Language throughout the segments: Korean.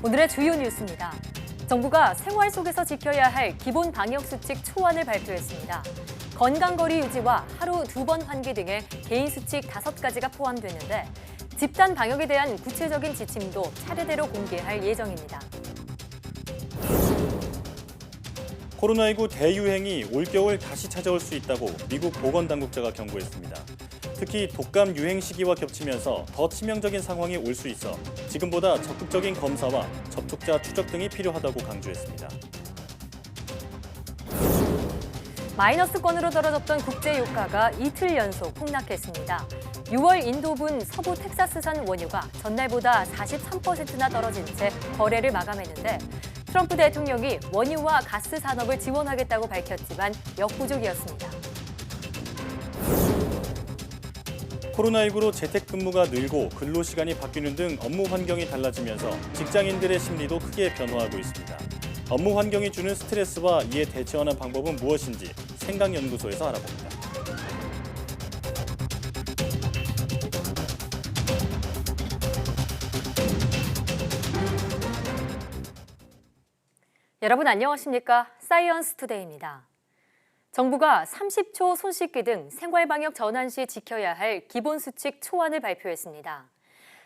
오늘의 주요 뉴스입니다. 정부가 생활 속에서 지켜야 할 기본 방역수칙 초안을 발표했습니다. 건강거리 유지와 하루 2번 환기 등의 개인 수칙 5가지가 포함되는데 집단 방역에 대한 구체적인 지침도 차례대로 공개할 예정입니다. 코로나19 대유행이 올겨울 다시 찾아올 수 있다고 미국 보건당국자가 경고했습니다. 특히 독감 유행 시기와 겹치면서 더 치명적인 상황이 올 수 있어 지금보다 적극적인 검사와 접촉자 추적 등이 필요하다고 강조했습니다. 마이너스권으로 떨어졌던 국제 유가가 이틀 연속 폭락했습니다. 6월 인도분 서부 텍사스산 원유가 전날보다 43%나 떨어진 채 거래를 마감했는데 트럼프 대통령이 원유와 가스 산업을 지원하겠다고 밝혔지만 역부족이었습니다. 코로나19로 재택근무가 늘고 근로시간이 바뀌는 등 업무 환경이 달라지면서 직장인들의 심리도 크게 변화하고 있습니다. 업무 환경이 주는 스트레스와 이에 대처하는 방법은 무엇인지 생각연구소에서 알아봅니다. 여러분 안녕하십니까? 사이언스 투데이입니다. 정부가 30초 손 씻기 등 생활방역 전환 시 지켜야 할 기본 수칙 초안을 발표했습니다.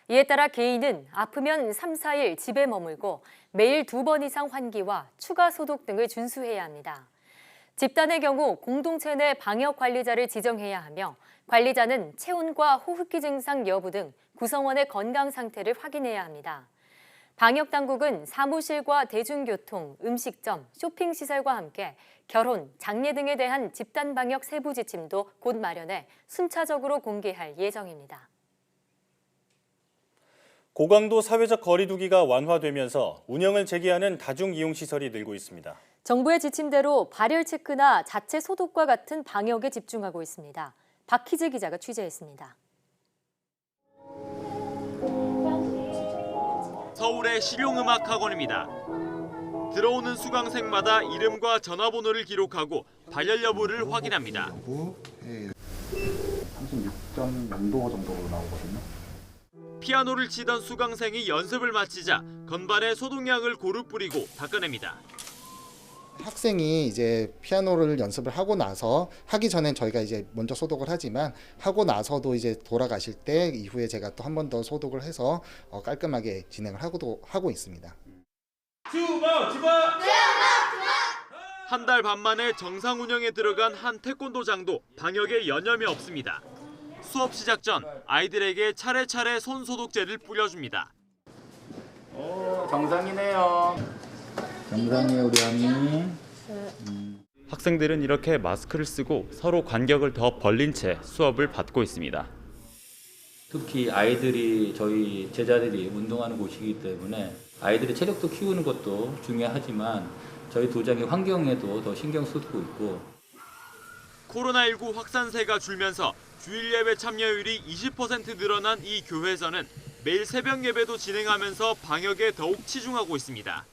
이에 따라 개인은 아프면 3, 4일 집에 머물고 매일 2번 이상 환기와 추가 소독 등을 준수해야 합니다. 집단의 경우 공동체 내 방역 관리자를 지정해야 하며 관리자는 체온과 호흡기 증상 여부 등 구성원의 건강 상태를 확인해야 합니다. 방역당국은 사무실과 대중교통, 음식점, 쇼핑시설과 함께 결혼, 장례 등에 대한 집단 방역 세부 지침도 곧 마련해 순차적으로 공개할 예정입니다. 고강도 사회적 거리 두기가 완화되면서 운영을 재개하는 다중이용시설이 늘고 있습니다. 정부의 지침대로 발열 체크나 자체 소독과 같은 방역에 집중하고 있습니다. 박희재 기자가 취재했습니다. 서울의 실용음악학원입니다. 들어오는 수강생마다 이름과 전화번호를 기록하고 발열 여부를 확인합니다. 36.0도 정도로 나오거든요. 피아노를 치던 수강생이 연습을 마치자 건반에 소독약을 고루 뿌리고 닦아냅니다. 학생이 이제 피아노를 연습을 하고 나서 하기 전엔 저희가 이제 먼저 소독을 하지만 하고 나서도 이제 돌아가실 때 이후에 제가 또 한 번 더 소독을 해서 깔끔하게 진행을 하고 있습니다. 한 달 반 만에 정상 운영에 들어간 한 태권도장도 방역에 여념이 없습니다. 수업 시작 전 아이들에게 차례차례 손 소독제를 뿌려줍니다. 정상이네요. 정상이에요, 우리 아미. 학생들은 이렇게 마스크를 쓰고 서로 간격을 더 벌린 채 수업을 받고 있습니다. 특히 아이들이 저희 제자들이 운동하는 곳이기 때문에 아이들의 체력도 키우는 것도 중요하지만 저희 도장의 환경에도 더 신경 쓰고 있고 코로나19 확산세가 줄면서 주일 예배 참여율이 20% 늘어난 이 교회에서는 매일 새벽 예배도 진행하면서 방역에 더욱 치중하고 있습니다.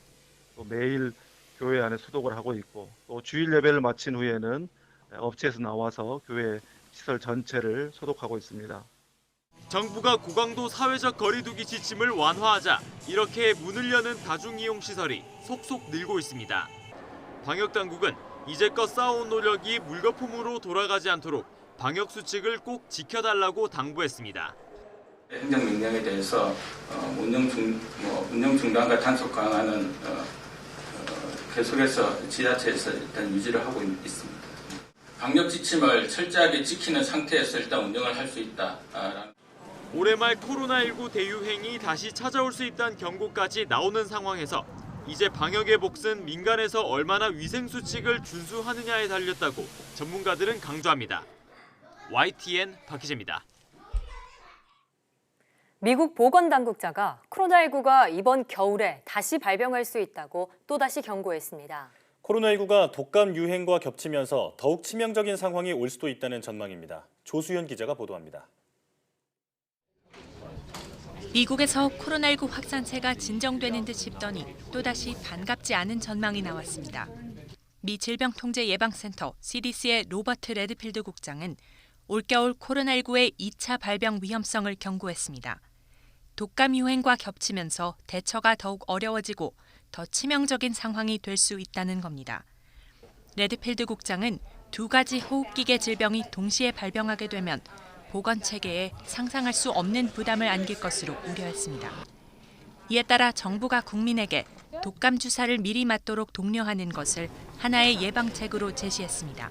매일 교회 안에 소독을 하고 있고 또 주일 예배를 마친 후에는 업체에서 나와서 교회 시설 전체를 소독하고 있습니다. 정부가 고강도 사회적 거리두기 지침을 완화하자 이렇게 문을 여는 다중이용시설이 속속 늘고 있습니다. 방역당국은 이제껏 쌓아온 노력이 물거품으로 돌아가지 않도록 방역 수칙을 꼭 지켜달라고 당부했습니다. 행정명령에 대해서 운영 중단과 단속 강화는 계속해서 지자체에서 일단 유지를 하고 있습니다. 방역 지침을 철저하게 지키는 상태에서 일단 운영을 할 수 있다. 올해 말 코로나19 대유행이 다시 찾아올 수 있다는 경고까지 나오는 상황에서 이제 방역의 몫은 민간에서 얼마나 위생 수칙을 준수하느냐에 달렸다고 전문가들은 강조합니다. YTN 박희재입니다. 미국 보건당국자가 코로나19가 이번 겨울에 다시 발병할 수 있다고 또다시 경고했습니다. 코로나19가 독감 유행과 겹치면서 더욱 치명적인 상황이 올 수도 있다는 전망입니다. 조수연 기자가 보도합니다. 미국에서 코로나19 확산세가 진정되는 듯 싶더니 또다시 반갑지 않은 전망이 나왔습니다. 미 질병통제예방센터 CDC의 로버트 레드필드 국장은 올겨울 코로나19의 2차 발병 위험성을 경고했습니다. 독감 유행과 겹치면서 대처가 더욱 어려워지고 더 치명적인 상황이 될 수 있다는 겁니다. 레드필드 국장은 2가지 호흡기계 질병이 동시에 발병하게 되면 보건 체계에 상상할 수 없는 부담을 안길 것으로 우려했습니다. 이에 따라 정부가 국민에게 독감 주사를 미리 맞도록 독려하는 것을 하나의 예방책으로 제시했습니다.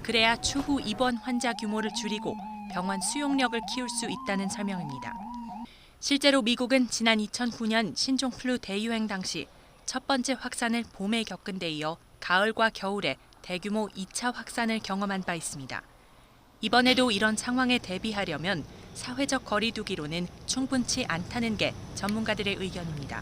그래야 추후 입원 환자 규모를 줄이고 병원 수용력을 키울 수 있다는 설명입니다. 실제로 미국은 지난 2009년 신종플루 대유행 당시 첫 번째 확산을 봄에 겪은 데 이어 가을과 겨울에 대규모 2차 확산을 경험한 바 있습니다. 이번에도 이런 상황에 대비하려면 사회적 거리 두기로는 충분치 않다는 게 전문가들의 의견입니다.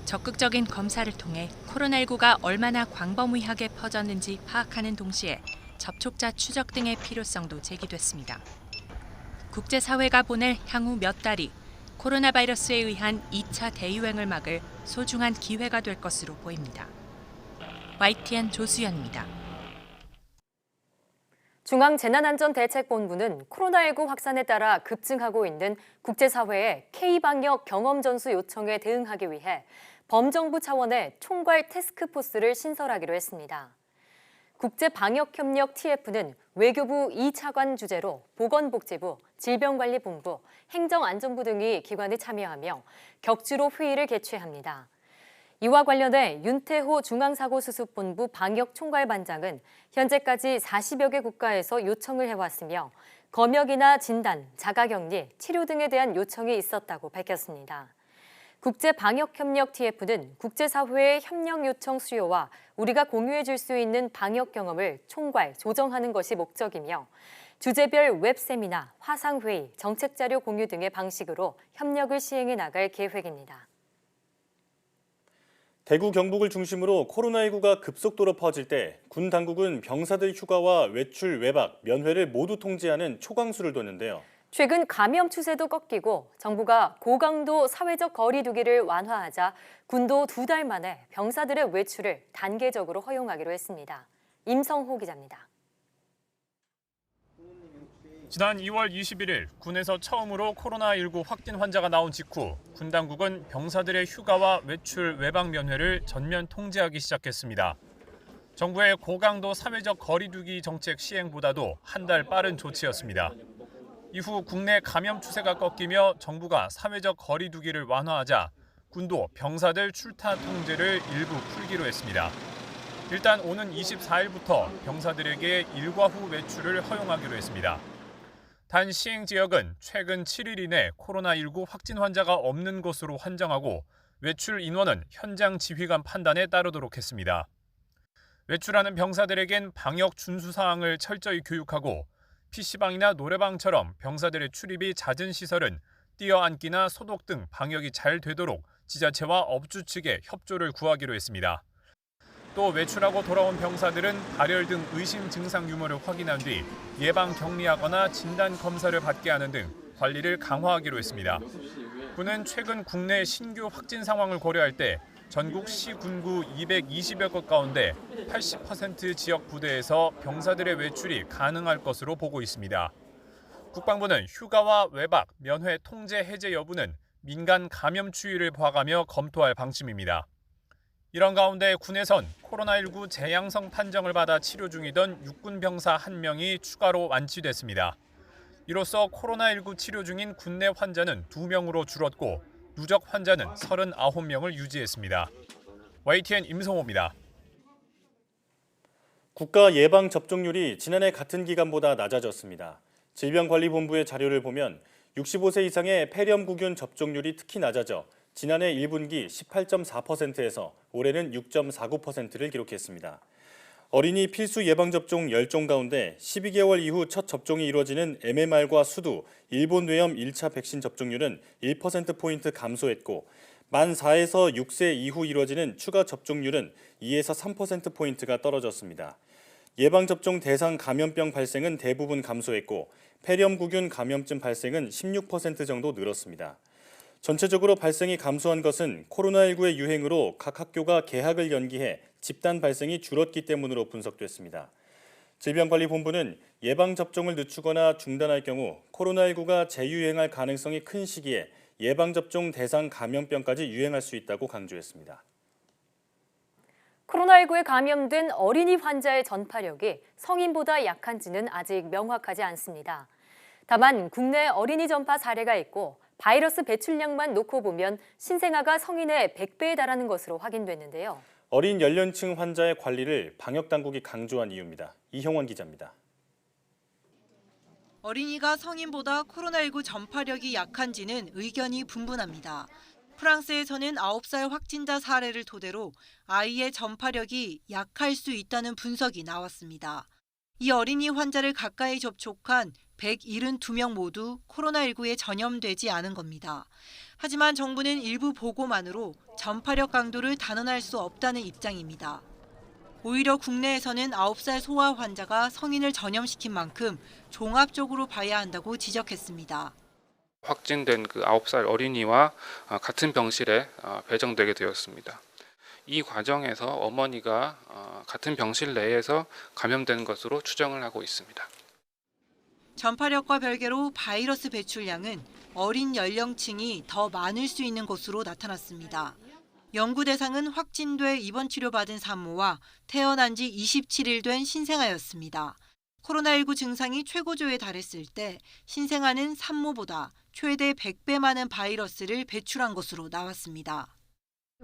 적극적인 검사를 통해 코로나19가 얼마나 광범위하게 퍼졌는지 파악하는 동시에 접촉자 추적 등의 필요성도 제기됐습니다. 국제사회가 보낼 향후 몇 달이 코로나 바이러스에 의한 2차 대유행을 막을 소중한 기회가 될 것으로 보입니다. YTN 조수연입니다. 중앙재난안전대책본부는 코로나19 확산에 따라 급증하고 있는 국제사회의 K방역 경험전수 요청에 대응하기 위해 범정부 차원의 총괄 태스크포스를 신설하기로 했습니다. 국제방역협력 TF는 외교부 2차관 주재로 보건복지부, 질병관리본부, 행정안전부 등의 기관이 참여하며 격주로 회의를 개최합니다. 이와 관련해 윤태호 중앙사고수습본부 방역총괄반장은 현재까지 40여 개 국가에서 요청을 해왔으며 검역이나 진단, 자가격리, 치료 등에 대한 요청이 있었다고 밝혔습니다. 국제방역협력 TF는 국제사회의 협력 요청 수요와 우리가 공유해 줄 수 있는 방역 경험을 총괄, 조정하는 것이 목적이며 주제별 웹세미나, 화상회의, 정책자료 공유 등의 방식으로 협력을 시행해 나갈 계획입니다. 대구 경북을 중심으로 코로나19가 급속도로 퍼질 때 군 당국은 병사들 휴가와 외출, 외박, 면회를 모두 통제하는 초강수를 뒀는데요. 최근 감염 추세도 꺾이고 정부가 고강도 사회적 거리 두기를 완화하자 군도 2달 만에 병사들의 외출을 단계적으로 허용하기로 했습니다. 임성호 기자입니다. 지난 2월 21일 군에서 처음으로 코로나19 확진 환자가 나온 직후 군 당국은 병사들의 휴가와 외출, 외박 면회를 전면 통제하기 시작했습니다. 정부의 고강도 사회적 거리 두기 정책 시행보다도 한 달 빠른 조치였습니다. 이후 국내 감염 추세가 꺾이며 정부가 사회적 거리 두기를 완화하자 군도 병사들 출타 통제를 일부 풀기로 했습니다. 일단 오는 24일부터 병사들에게 일과 후 외출을 허용하기로 했습니다. 단 시행 지역은 최근 7일 이내 코로나19 확진 환자가 없는 곳으로 한정하고 외출 인원은 현장 지휘관 판단에 따르도록 했습니다. 외출하는 병사들에겐 방역 준수 사항을 철저히 교육하고 PC방이나 노래방처럼 병사들의 출입이 잦은 시설은 뛰어앉기나 소독 등 방역이 잘 되도록 지자체와 업주 측에 협조를 구하기로 했습니다. 또 외출하고 돌아온 병사들은 발열 등 의심 증상 유무를 확인한 뒤 예방 격리하거나 진단 검사를 받게 하는 등 관리를 강화하기로 했습니다. 군은 최근 국내 신규 확진 상황을 고려할 때 전국 시, 군구 220여 곳 가운데 80% 지역 부대에서 병사들의 외출이 가능할 것으로 보고 있습니다. 국방부는 휴가와 외박, 면회 통제 해제 여부는 민간 감염 추이를 봐가며 검토할 방침입니다. 이런 가운데 군에선 코로나19 재양성 판정을 받아 치료 중이던 육군 병사 1명이 추가로 완치됐습니다. 이로써 코로나19 치료 중인 군내 환자는 2명으로 줄었고 누적 환자는 39명을 유지했습니다. YTN 임성호입니다. 국가 예방 접종률이 지난해 같은 기간보다 낮아졌습니다. 질병관리본부의 자료를 보면 65세 이상의 폐렴구균 접종률이 특히 낮아져 지난해 1분기 18.4%에서 올해는 6.49%를 기록했습니다. 어린이 필수 예방접종 10종 가운데 12개월 이후 첫 접종이 이루어지는 MMR과 수두, 일본 뇌염 1차 백신 접종률은 1%포인트 감소했고 만 4에서 6세 이후 이루어지는 추가 접종률은 2에서 3%포인트가 떨어졌습니다. 예방접종 대상 감염병 발생은 대부분 감소했고 폐렴구균 감염증 발생은 16% 정도 늘었습니다. 전체적으로 발생이 감소한 것은 코로나19의 유행으로 각 학교가 개학을 연기해 집단 발생이 줄었기 때문으로 분석됐습니다. 질병관리본부는 예방접종을 늦추거나 중단할 경우 코로나19가 재유행할 가능성이 큰 시기에 예방접종 대상 감염병까지 유행할 수 있다고 강조했습니다. 코로나19에 감염된 어린이 환자의 전파력이 성인보다 약한지는 아직 명확하지 않습니다. 다만 국내 어린이 전파 사례가 있고 바이러스 배출량만 놓고 보면 신생아가 성인의 100배에 달하는 것으로 확인됐는데요. 어린 연령층 환자의 관리를 방역당국이 강조한 이유입니다. 이형원 기자입니다. 어린이가 성인보다 코로나19 전파력이 약한지는 의견이 분분합니다. 프랑스에서는 9살 확진자 사례를 토대로 아이의 전파력이 약할 수 있다는 분석이 나왔습니다. 이 어린이 환자를 가까이 접촉한 172명 모두 코로나19에 전염되지 않은 겁니다. 하지만 정부는 일부 보고만으로 전파력 강도를 단언할 수 없다는 입장입니다. 오히려 국내에서는 9살 소아 환자가 성인을 전염시킨 만큼 종합적으로 봐야 한다고 지적했습니다. 확진된 그 9살 어린이와 같은 병실에 배정되게 되었습니다. 이 과정에서 어머니가 같은 병실 내에서 감염된 것으로 추정을 하고 있습니다. 전파력과 별개로 바이러스 배출량은 어린 연령층이 더 많을 수 있는 것으로 나타났습니다. 연구 대상은 확진돼 입원 치료받은 산모와 태어난 지 27일 된 신생아였습니다. 코로나19 증상이 최고조에 달했을 때 신생아는 산모보다 최대 100배 많은 바이러스를 배출한 것으로 나왔습니다.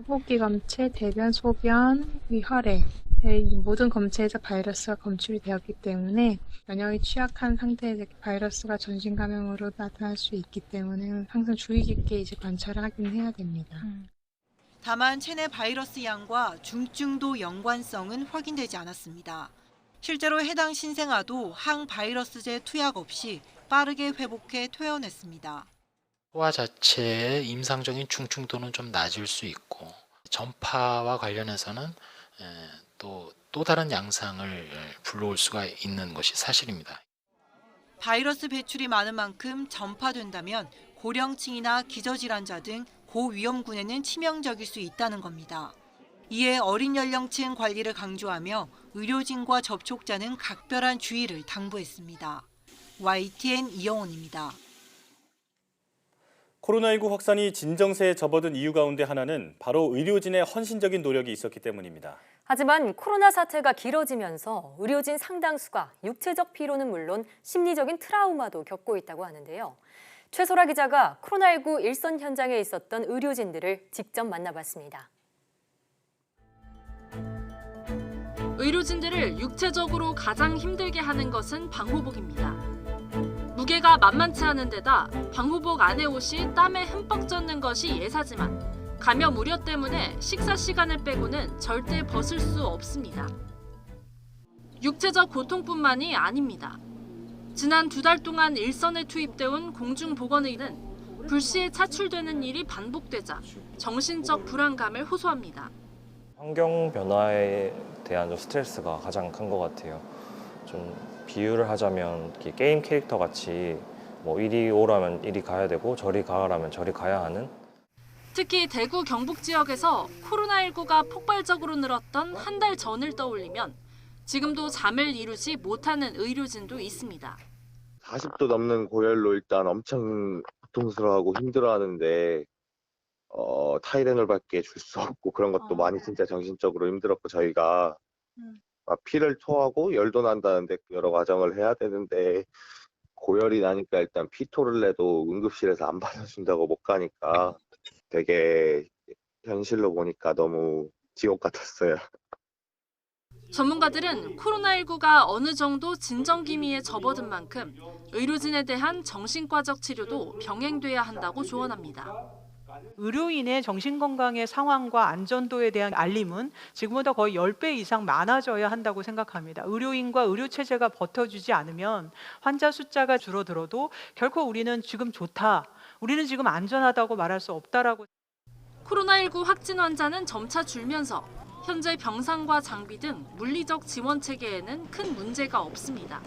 호흡기 검체, 대변, 소변, 위혈액 이 모든 검체에서 바이러스가 검출이 되었기 때문에 면역이 취약한 상태에서 바이러스가 전신 감염으로 나타날 수 있기 때문에 항상 주의 깊게 관찰을 하긴 해야 됩니다. 다만 체내 바이러스 양과 중증도 연관성은 확인되지 않았습니다. 실제로 해당 신생아도 항바이러스제 투약 없이 빠르게 회복해 퇴원했습니다. 소아 자체의 임상적인 중증도는 좀 낮을 수 있고 전파와 관련해서는 또 다른 양상을 불러올 수가 있는 것이 사실입니다. 바이러스 배출이 많은 만큼 전파된다면 고령층이나 기저질환자 등 고위험군에는 치명적일 수 있다는 겁니다. 이에 어린 연령층 관리를 강조하며 의료진과 접촉자는 각별한 주의를 당부했습니다. YTN 이영원입니다. 코로나19 확산이 진정세에 접어든 이유 가운데 하나는 바로 의료진의 헌신적인 노력이 있었기 때문입니다. 하지만 코로나 사태가 길어지면서 의료진 상당수가 육체적 피로는 물론 심리적인 트라우마도 겪고 있다고 하는데요. 최소라 기자가 코로나19 일선 현장에 있었던 의료진들을 직접 만나봤습니다. 의료진들을 육체적으로 가장 힘들게 하는 것은 방호복입니다. 무게가 만만치 않은 데다 방호복 안의 옷이 땀에 흠뻑 젖는 것이 예사지만 감염 우려 때문에 식사 시간을 빼고는 절대 벗을 수 없습니다. 육체적 고통뿐만이 아닙니다. 지난 2달 동안 일선에 투입돼 온 공중보건의는 불시에 차출되는 일이 반복되자 정신적 불안감을 호소합니다. 환경 변화에 대한 스트레스가 가장 큰 것 같아요. 좀 비유를 하자면 게임 캐릭터 같이 뭐 이리 오라면 이리 가야 되고 저리 가라면 저리 가야 하는. 특히 대구 경북 지역에서 코로나19가 폭발적으로 늘었던 한 달 전을 떠올리면 지금도 잠을 이루지 못하는 의료진도 있습니다. 40도 넘는 고열로 일단 엄청 고통스러워하고 힘들어하는데 타이레놀밖에 줄 수 없고 그런 것도 많이 진짜 정신적으로 힘들었고 저희가 막 피를 토하고 열도 난다는데 여러 과정을 해야 되는데 고열이 나니까 일단 피토를 내도 응급실에서 안 받아준다고 못 가니까 되게 현실로 보니까 너무 지옥 같았어요. 전문가들은 코로나19가 어느 정도 진정기미에 접어든 만큼 의료진에 대한 정신과적 치료도 병행돼야 한다고 조언합니다. 의료인의 정신건강의 상황과 안전도에 대한 알림은 지금보다 거의 10배 이상 많아져야 한다고 생각합니다. 의료인과 의료체제가 버텨주지 않으면 환자 숫자가 줄어들어도 결코 우리는 지금 좋다, 우리는 지금 안전하다고 말할 수 없다라고. 코로나19 확진 환자는 점차 줄면서 현재 병상과 장비 등 물리적 지원 체계에는 큰 문제가 없습니다.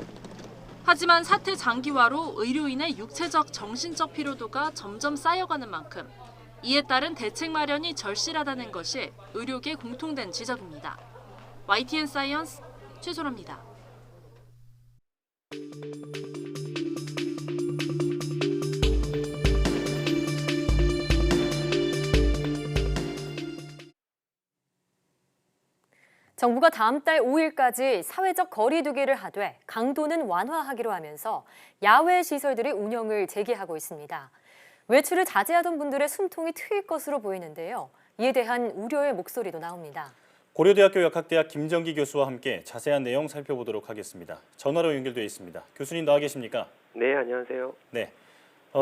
하지만 사태 장기화로 의료인의 육체적, 정신적 피로도가 점점 쌓여가는 만큼 이에 따른 대책 마련이 절실하다는 것이 의료계 공통된 지적입니다. YTN 사이언스 최소라입니다. 정부가 다음 달 5일까지 사회적 거리 두기를 하되 강도는 완화하기로 하면서 야외 시설들이 운영을 재개하고 있습니다. 외출을 자제하던 분들의 숨통이 트일 것으로 보이는데요. 이에 대한 우려의 목소리도 나옵니다. 고려대학교 역학대학 김정기 교수와 함께 자세한 내용 살펴보도록 하겠습니다. 전화로 연결되어 있습니다. 교수님 나와 계십니까? 네, 안녕하세요. 네.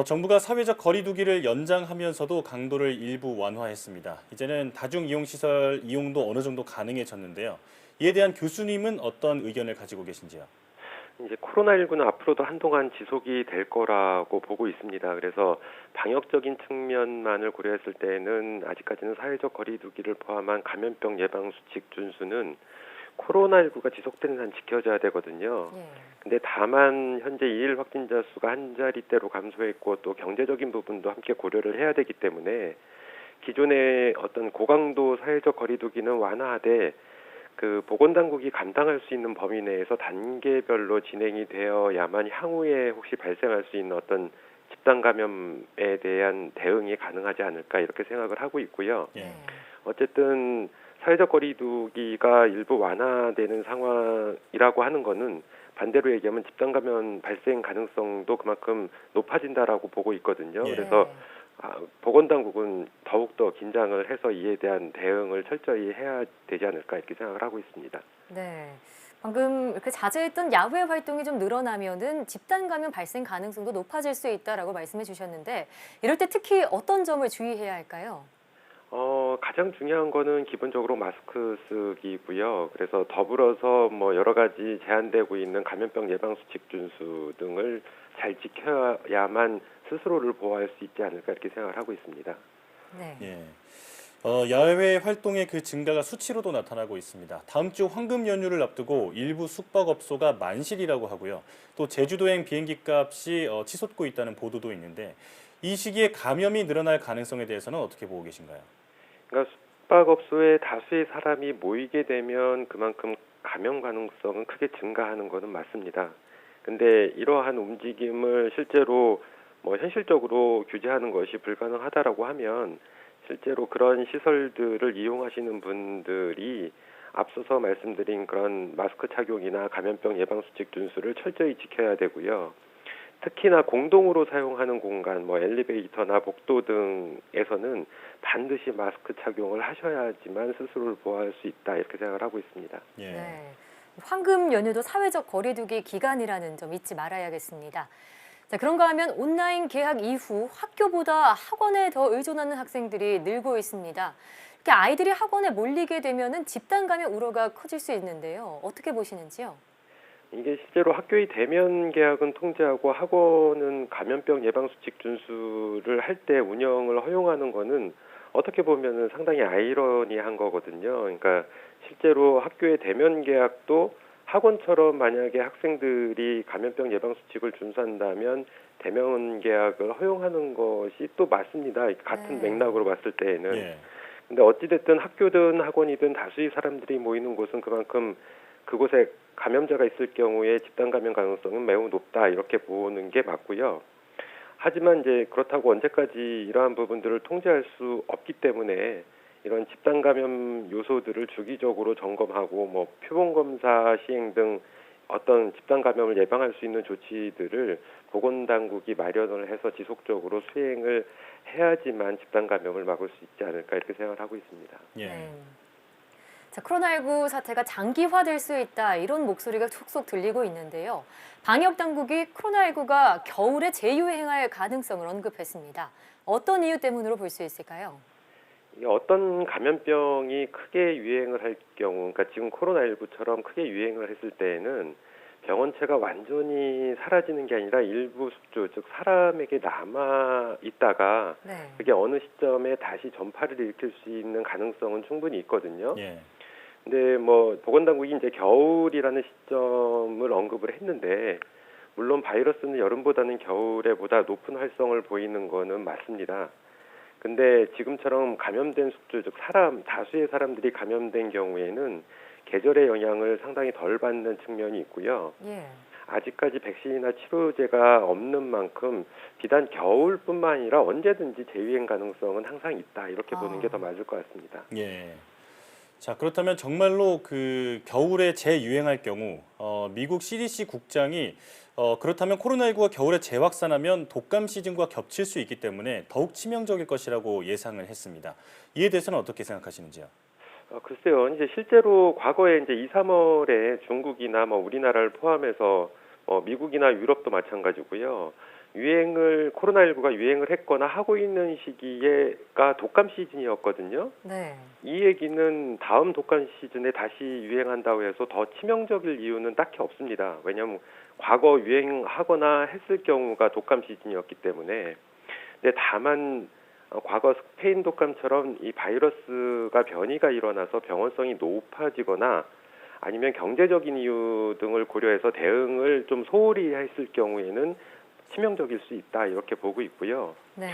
정부가 사회적 거리 두기를 연장하면서도 강도를 일부 완화했습니다. 이제는 다중이용시설 이용도 어느 정도 가능해졌는데요. 이에 대한 교수님은 어떤 의견을 가지고 계신지요? 이제 코로나19는 앞으로도 한동안 지속이 될 거라고 보고 있습니다. 그래서 방역적인 측면만을 고려했을 때는 아직까지는 사회적 거리 두기를 포함한 감염병 예방 수칙 준수는 코로나19가 지속되는 한 지켜져야 되거든요. 근데 다만 현재 2일 확진자 수가 한 자릿대로 감소했고 또 경제적인 부분도 함께 고려를 해야 되기 때문에 기존의 어떤 고강도 사회적 거리두기는 완화하되 그 보건당국이 감당할 수 있는 범위 내에서 단계별로 진행이 되어야만 향후에 혹시 발생할 수 있는 어떤 집단 감염에 대한 대응이 가능하지 않을까 이렇게 생각을 하고 있고요. 어쨌든 사회적 거리두기가 일부 완화되는 상황이라고 하는 거는 반대로 얘기하면 집단 감염 발생 가능성도 그만큼 높아진다라고 보고 있거든요. 그래서 보건당국은 더욱더 긴장을 해서 이에 대한 대응을 철저히 해야 되지 않을까 이렇게 생각을 하고 있습니다. 네. 방금 이렇게 자제했던 야외 활동이 좀 늘어나면은 집단 감염 발생 가능성도 높아질 수 있다라고 말씀해 주셨는데 이럴 때 특히 어떤 점을 주의해야 할까요? 가장 중요한 거는 기본적으로 마스크 쓰기고요. 그래서 더불어서 뭐 여러 가지 제한되고 있는 감염병 예방 수칙 준수 등을 잘 지켜야만 스스로를 보호할 수 있지 않을까 이렇게 생각을 하고 있습니다. 네. 야외 활동의 그 증가가 수치로도 나타나고 있습니다. 다음 주 황금 연휴를 앞두고 일부 숙박업소가 만실이라고 하고요. 또 제주도행 비행기 값이 치솟고 있다는 보도도 있는데 이 시기에 감염이 늘어날 가능성에 대해서는 어떻게 보고 계신가요? 그러니까 숙박업소에 다수의 사람이 모이게 되면 그만큼 감염 가능성은 크게 증가하는 것은 맞습니다. 근데 이러한 움직임을 실제로 뭐 현실적으로 규제하는 것이 불가능하다라고 하면 실제로 그런 시설들을 이용하시는 분들이 앞서서 말씀드린 그런 마스크 착용이나 감염병 예방 수칙 준수를 철저히 지켜야 되고요. 특히나 공동으로 사용하는 공간, 뭐 엘리베이터나 복도 등에서는 반드시 마스크 착용을 하셔야지만 스스로를 보호할 수 있다 이렇게 생각을 하고 있습니다. 네. 황금 연휴도 사회적 거리두기 기간이라는 점 잊지 말아야겠습니다. 자, 그런가 하면 온라인 개학 이후 학교보다 학원에 더 의존하는 학생들이 늘고 있습니다. 이렇게 아이들이 학원에 몰리게 되면은 집단 감염 우려가 커질 수 있는데요. 어떻게 보시는지요? 이게 실제로 학교의 대면 개학은 통제하고 학원은 감염병 예방 수칙 준수를 할 때 운영을 허용하는 거는 어떻게 보면은 상당히 아이러니한 거거든요. 그러니까 실제로 학교의 대면 개학도 학원처럼 만약에 학생들이 감염병 예방 수칙을 준수한다면 대면 개학을 허용하는 것이 또 맞습니다. 같은 맥락으로 봤을 때에는. 근데 어찌됐든 학교든 학원이든 다수의 사람들이 모이는 곳은 그만큼 그곳에 감염자가 있을 경우에 집단 감염 가능성은 매우 높다 이렇게 보는 게 맞고요. 하지만 이제 그렇다고 언제까지 이러한 부분들을 통제할 수 없기 때문에 이런 집단 감염 요소들을 주기적으로 점검하고 뭐 표본 검사 시행 등 어떤 집단 감염을 예방할 수 있는 조치들을 보건당국이 마련을 해서 지속적으로 수행을 해야지만 집단 감염을 막을 수 있지 않을까 이렇게 생각을 하고 있습니다. 자, 코로나19 사태가 장기화될 수 있다 이런 목소리가 속속 들리고 있는데요. 방역 당국이 코로나19가 겨울에 재유행할 가능성을 언급했습니다. 어떤 이유 때문으로 볼 수 있을까요? 어떤 감염병이 크게 유행을 할 경우, 그러니까 지금 코로나19처럼 크게 유행을 했을 때에는 병원체가 완전히 사라지는 게 아니라 일부 숙주, 즉 사람에게 남아 있다가 그게 어느 시점에 다시 전파를 일으킬 수 있는 가능성은 충분히 있거든요. 근데 뭐 보건당국이 이제 겨울이라는 시점을 언급을 했는데 물론 바이러스는 여름보다는 겨울에 보다 높은 활성을 보이는 거는 맞습니다. 근데 지금처럼 감염된 숙주, 즉 다수의 사람들이 감염된 경우에는 계절의 영향을 상당히 덜 받는 측면이 있고요. 아직까지 백신이나 치료제가 없는 만큼 비단 겨울뿐만 아니라 언제든지 재유행 가능성은 항상 있다 이렇게 보는 게 더 맞을 것 같습니다. 자, 그렇다면 정말로 그 겨울에 재유행할 경우 미국 CDC 국장이 그렇다면 코로나19가 겨울에 재확산하면 독감 시즌과 겹칠 수 있기 때문에 더욱 치명적일 것이라고 예상을 했습니다. 이에 대해서는 어떻게 생각하시는지요? 글쎄요. 이제 실제로 과거에 이제 2, 3월에 중국이나 우리나라를 포함해서 미국이나 유럽도 마찬가지고요. 코로나19가 유행을 했거나 하고 있는 시기가 독감 시즌이었거든요. 네. 이 얘기는 다음 독감 시즌에 다시 유행한다고 해서 더 치명적일 이유는 딱히 없습니다. 왜냐하면 과거 유행하거나 했을 경우가 독감 시즌이었기 때문에. 근데 다만 과거 스페인 독감처럼 이 바이러스가 변이가 일어나서 병원성이 높아지거나 아니면 경제적인 이유 등을 고려해서 대응을 좀 소홀히 했을 경우에는 치명적일 수 있다 이렇게 보고 있고요. 네.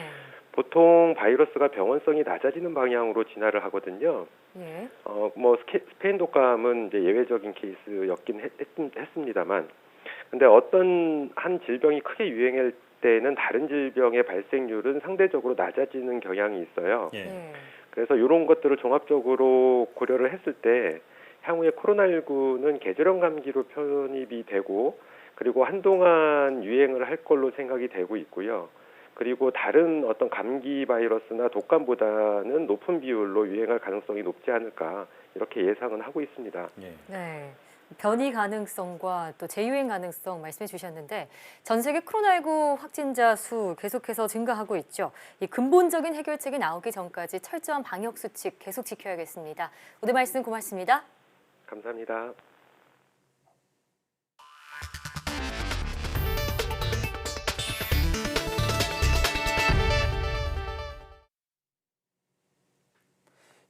보통 바이러스가 병원성이 낮아지는 방향으로 진화를 하거든요. 예. 스페인 독감은 이제 예외적인 케이스였긴 했습니다만, 근데 어떤 한 질병이 크게 유행할 때는 다른 질병의 발생률은 상대적으로 낮아지는 경향이 있어요. 예. 그래서 이런 것들을 종합적으로 고려를 했을 때 향후에 코로나19는 계절형 감기로 편입이 되고 그리고 한동안 유행을 할 걸로 생각이 되고 있고요. 그리고 다른 어떤 감기 바이러스나 독감보다는 높은 비율로 유행할 가능성이 높지 않을까 이렇게 예상은 하고 있습니다. 네. 변이 가능성과 또 재유행 가능성 말씀해 주셨는데 전 세계 코로나19 확진자 수 계속해서 증가하고 있죠. 이 근본적인 해결책이 나오기 전까지 철저한 방역 수칙 계속 지켜야겠습니다. 오늘 말씀 고맙습니다. 감사합니다.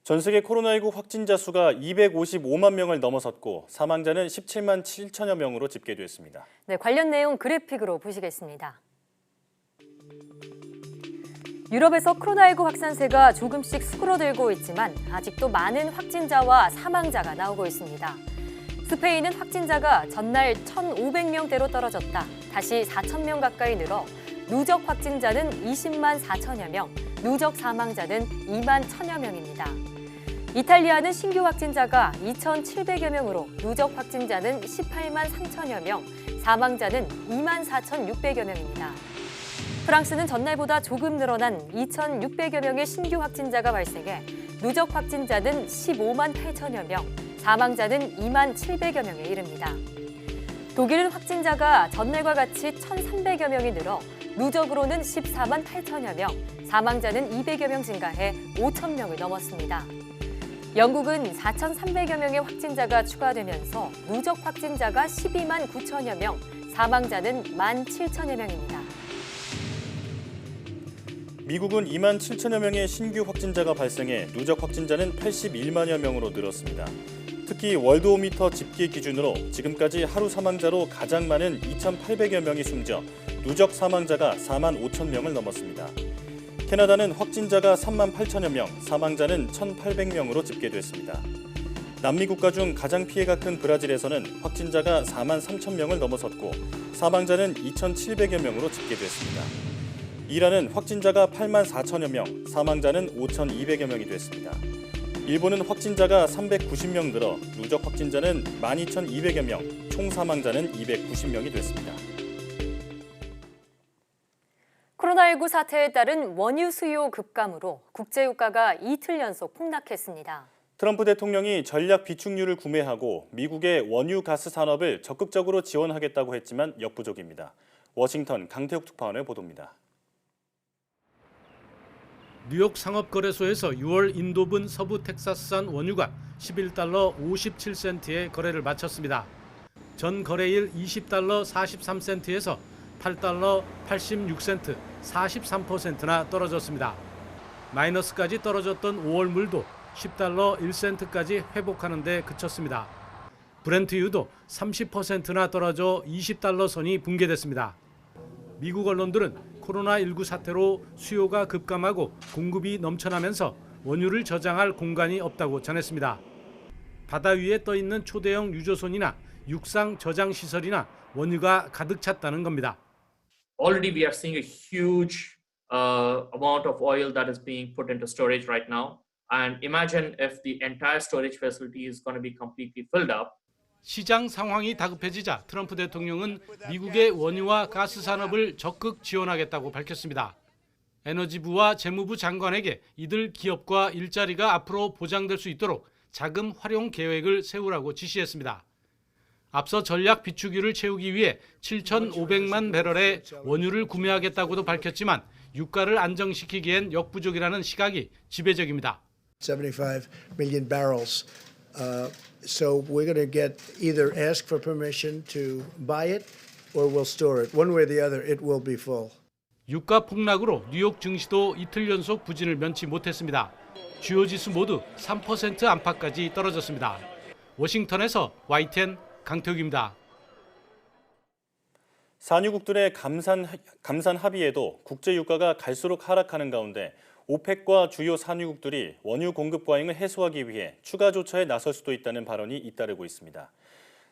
전 세계 코로나19 확진자 수가 255만 명을 넘어섰고 사망자는 17만 7천여 명으로 집계됐습니다. 네, 관련 내용 그래픽으로 보시겠습니다. 유럽에서 코로나19 확산세가 조금씩 수그러들고 있지만 아직도 많은 확진자와 사망자가 나오고 있습니다. 스페인은 확진자가 전날 1,500명대로 떨어졌다 다시 4,000명 가까이 늘어 누적 확진자는 20만 4천여 명, 누적 사망자는 2만 1천여 명입니다. 이탈리아는 신규 확진자가 2,700여 명으로 누적 확진자는 18만 3천여 명, 사망자는 2만 4,600여 명입니다. 프랑스는 전날보다 조금 늘어난 2,600여 명의 신규 확진자가 발생해 누적 확진자는 15만 8천여 명, 사망자는 2만 700여 명에 이릅니다. 독일은 확진자가 전날과 같이 1,300여 명이 늘어 누적으로는 14만 8천여 명, 사망자는 200여 명 증가해 5천 명을 넘었습니다. 영국은 4,300여 명의 확진자가 추가되면서 누적 확진자가 12만 9천여 명, 사망자는 1만 7천여 명입니다. 미국은 2만 7천여 명의 신규 확진자가 발생해 누적 확진자는 81만여 명으로 늘었습니다. 특히 월드오미터 집계 기준으로 지금까지 하루 사망자로 가장 많은 2,800여 명이 숨져 누적 사망자가 4만 5천 명을 넘었습니다. 캐나다는 확진자가 3만 8천여 명, 사망자는 1,800명으로 집계됐습니다. 남미 국가 중 가장 피해가 큰 브라질에서는 확진자가 4만 3천 명을 넘어섰고 사망자는 2,700여 명으로 집계됐습니다. 이란은 확진자가 8만 4천여 명, 사망자는 5,200여 명이 됐습니다. 일본은 확진자가 390명 늘어 누적 확진자는 12,200여 명, 총 사망자는 290명이 됐습니다. 코로나19 사태에 따른 원유 수요 급감으로 국제유가가 이틀 연속 폭락했습니다. 트럼프 대통령이 전략 비축유를 구매하고 미국의 원유 가스 산업을 적극적으로 지원하겠다고 했지만 역부족입니다. 워싱턴 강태욱 특파원의 보도입니다. 뉴욕 상업거래소에서 6월 인도분 서부 텍사스산 원유가 11달러 57센트에 거래를 마쳤습니다. 전 거래일 20달러 43센트에서 8달러 86센트 43%나 떨어졌습니다. 마이너스까지 떨어졌던 5월 물도 10달러 1센트까지 회복하는 데 그쳤습니다. 브렌트유도 30%나 떨어져 20달러 선이 붕괴됐습니다. 미국 언론들은 코로나19 사태로 수요가 급감하고 공급이 넘쳐나면서 원유를 저장할 공간이 없다고 전했습니다. 바다 위에 떠 있는 초대형 유조선이나 육상 저장 시설이나 원유가 가득 찼다는 겁니다. Already we are seeing a huge amount of oil that is being put into storage right now. And imagine if the entire storage facility is going to be completely filled up. 시장 상황이 다급해지자 트럼프 대통령은 미국의 원유와 가스 산업을 적극 지원하겠다고 밝혔습니다. 에너지부와 재무부 장관에게 이들 기업과 일자리가 앞으로 보장될 수 있도록 자금 활용 계획을 세우라고 지시했습니다. 앞서 전략 비축유를 채우기 위해 7,500만 배럴의 원유를 구매하겠다고도 밝혔지만 유가를 안정시키기엔 역부족이라는 시각이 지배적입니다. 75 million barrels. So we're going to get either ask for permission to buy it or we'll store it. One way or the other, it will be full. 유가 폭락으로 뉴욕 증시도 이틀 연속 부진을 면치 못했습니다. 주요 지수 모두 3% 안팎까지 떨어졌습니다. 워싱턴에서 YTN 강태욱입니다. 산유국들의 감산 합의에도 국제 유가가 갈수록 하락하는 가운데 오펙과 주요 산유국들이 원유 공급 과잉을 해소하기 위해 추가 조처에 나설 수도 있다는 발언이 잇따르고 있습니다.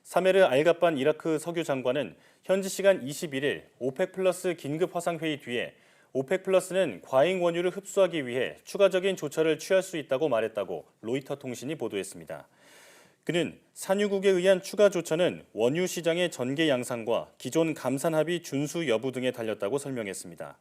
사메르 알갑반 이라크 석유 장관은 현지 시간 21일 오펙 플러스 긴급 화상회의 뒤에 오펙 플러스는 과잉 원유를 흡수하기 위해 추가적인 조처를 취할 수 있다고 말했다고 로이터 통신이 보도했습니다. 그는 산유국에 의한 추가 조처는 원유 시장의 전개 양상과 기존 감산 합의 준수 여부 등에 달렸다고 설명했습니다.